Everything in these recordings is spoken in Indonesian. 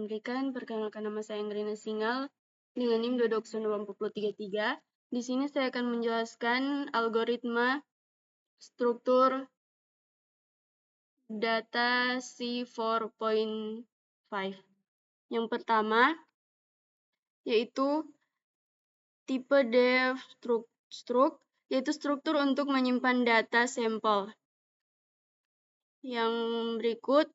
Berikan. Perkenalkan, nama saya Anggrina Singal dengan NIM 22024033. Di sini saya akan menjelaskan algoritma struktur data C4.5. Yang pertama yaitu tipe def struct, yaitu struktur untuk menyimpan data sampel. Yang berikut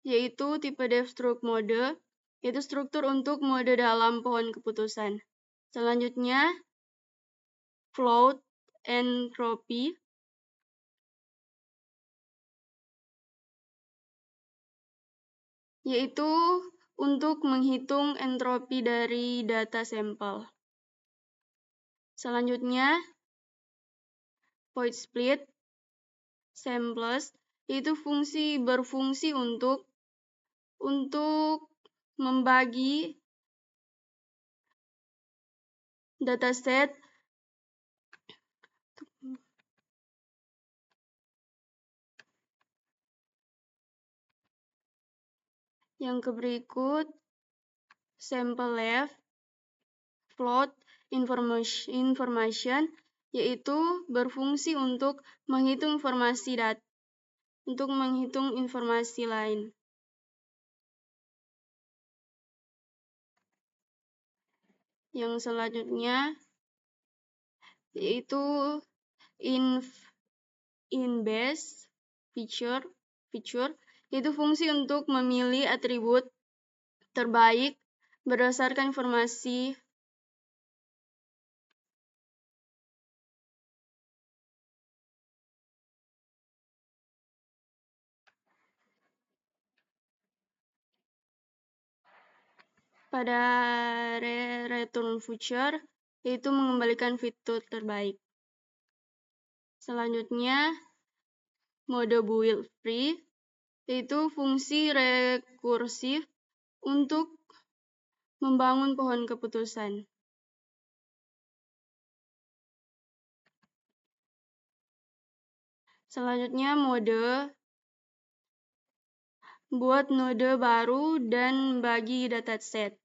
yaitu tipe def struct mode, yaitu struktur untuk mode dalam pohon keputusan. Selanjutnya, float entropy, yaitu untuk menghitung entropi dari data sampel. Selanjutnya, void split samples, yaitu berfungsi untuk membagi dataset yang berikut sample left float information, yaitu berfungsi untuk menghitung informasi lain. Yang selanjutnya yaitu in-base feature, yaitu fungsi untuk memilih atribut terbaik berdasarkan informasi pada return feature, yaitu mengembalikan fitur terbaik. Selanjutnya, mode build free, yaitu fungsi rekursif untuk membangun pohon keputusan. Selanjutnya, mode buat node baru dan bagi dataset.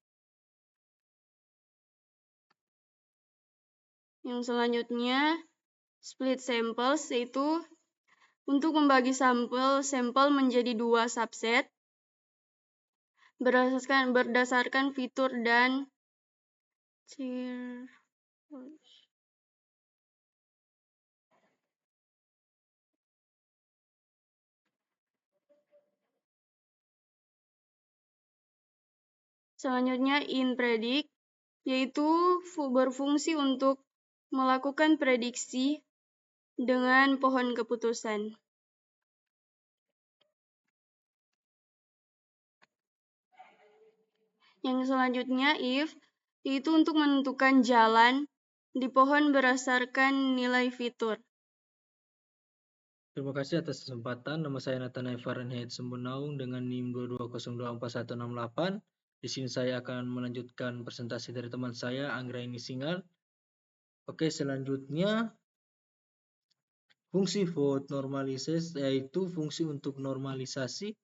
Yang selanjutnya, split samples, yaitu untuk membagi sampel menjadi dua subset berdasarkan fitur dan selanjutnya in-predict, yaitu berfungsi untuk melakukan prediksi dengan pohon keputusan. Yang selanjutnya if, yaitu untuk menentukan jalan di pohon berdasarkan nilai fitur. Terima kasih atas kesempatan. Nama saya Nathanael Fahrenheit Sembunaung dengan NIM 22024168. Di sini saya akan melanjutkan presentasi dari teman saya, Anggraini Singal. Oke, selanjutnya fungsi void normalization, yaitu fungsi untuk normalisasi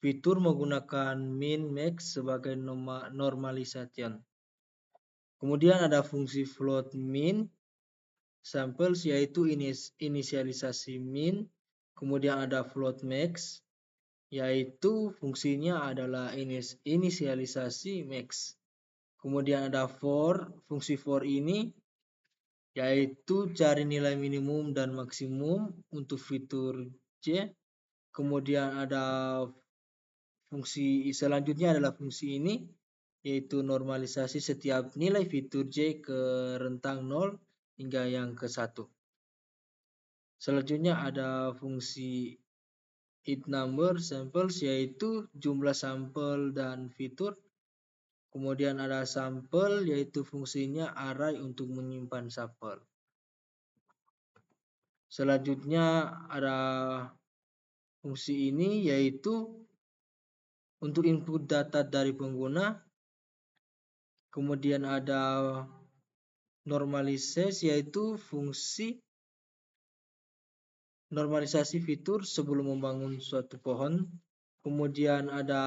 fitur menggunakan min max sebagai normalization. Kemudian ada fungsi float min samples, yaitu inisialisasi min. Kemudian ada float max, yaitu fungsinya adalah inisialisasi max. Kemudian ada for, fungsi for ini yaitu cari nilai minimum dan maksimum untuk fitur J. Kemudian ada fungsi selanjutnya adalah fungsi ini, yaitu normalisasi setiap nilai fitur J ke rentang 0 hingga yang ke 1. Selanjutnya ada fungsi int number samples, yaitu jumlah sampel dan fitur. Kemudian ada sampel, yaitu fungsinya array untuk menyimpan sampel. Selanjutnya ada fungsi ini, yaitu untuk input data dari pengguna. Kemudian ada normalisasi, yaitu fungsi normalisasi fitur sebelum membangun suatu pohon. Kemudian ada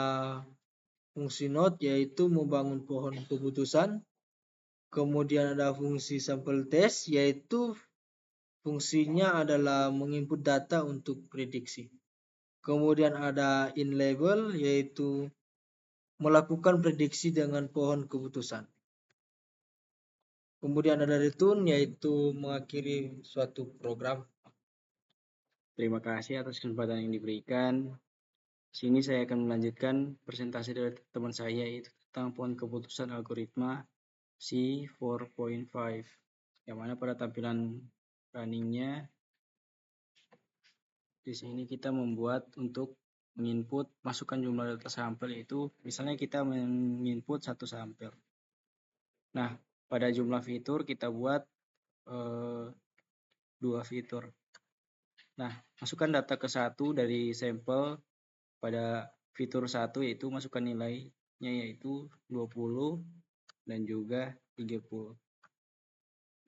fungsi node yaitu membangun pohon keputusan. Kemudian ada fungsi sample test yaitu fungsinya adalah menginput data untuk prediksi. Kemudian ada in label yaitu melakukan prediksi dengan pohon keputusan. Kemudian ada return yaitu mengakhiri suatu program. Terima kasih atas kesempatan yang diberikan. Sini saya akan melanjutkan presentasi dari teman saya yaitu tentang pohon keputusan algoritma C4.5, yang mana pada tampilan runningnya di sini kita membuat untuk menginput masukkan jumlah data sampel, yaitu misalnya kita menginput 1 sampel. Nah, pada jumlah fitur kita buat 2 fitur. Nah, masukkan data ke 1 dari sampel pada fitur 1 yaitu masukkan nilainya yaitu 20 dan juga 30.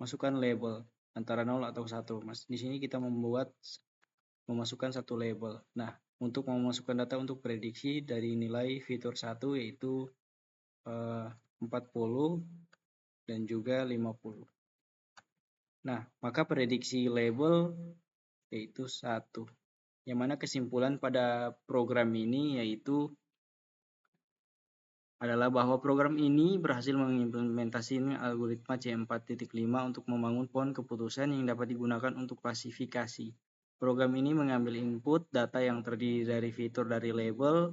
Masukkan label antara 0 atau 1. Di sini kita memasukkan satu label. Nah, untuk memasukkan data untuk prediksi dari nilai fitur 1 yaitu 40 dan juga 50. Nah, maka prediksi label yaitu 1. Yang mana kesimpulan pada program ini yaitu adalah bahwa program ini berhasil mengimplementasikan algoritma C4.5 untuk membangun pohon keputusan yang dapat digunakan untuk klasifikasi. Program ini mengambil input data yang terdiri dari fitur dari label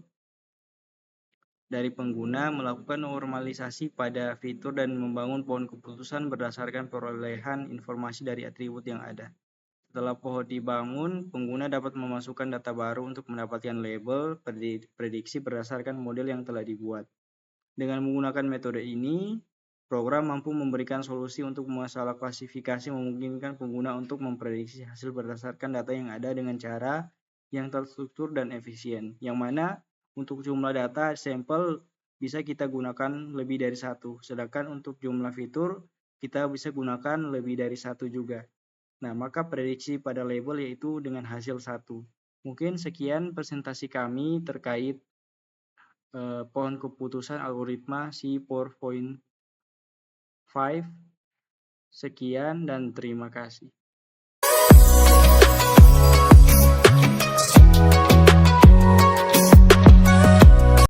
dari pengguna, melakukan normalisasi pada fitur dan membangun pohon keputusan berdasarkan perolehan informasi dari atribut yang ada. Setelah pohon dibangun, pengguna dapat memasukkan data baru untuk mendapatkan label prediksi berdasarkan model yang telah dibuat. Dengan menggunakan metode ini, program mampu memberikan solusi untuk masalah klasifikasi memungkinkan pengguna untuk memprediksi hasil berdasarkan data yang ada dengan cara yang terstruktur dan efisien, yang mana untuk jumlah data sampel bisa kita gunakan lebih dari 1, sedangkan untuk jumlah fitur kita bisa gunakan lebih dari 1 juga. Nah, maka prediksi pada label yaitu dengan hasil 1. Mungkin sekian presentasi kami terkait pohon keputusan algoritma C4.5. Sekian dan terima kasih.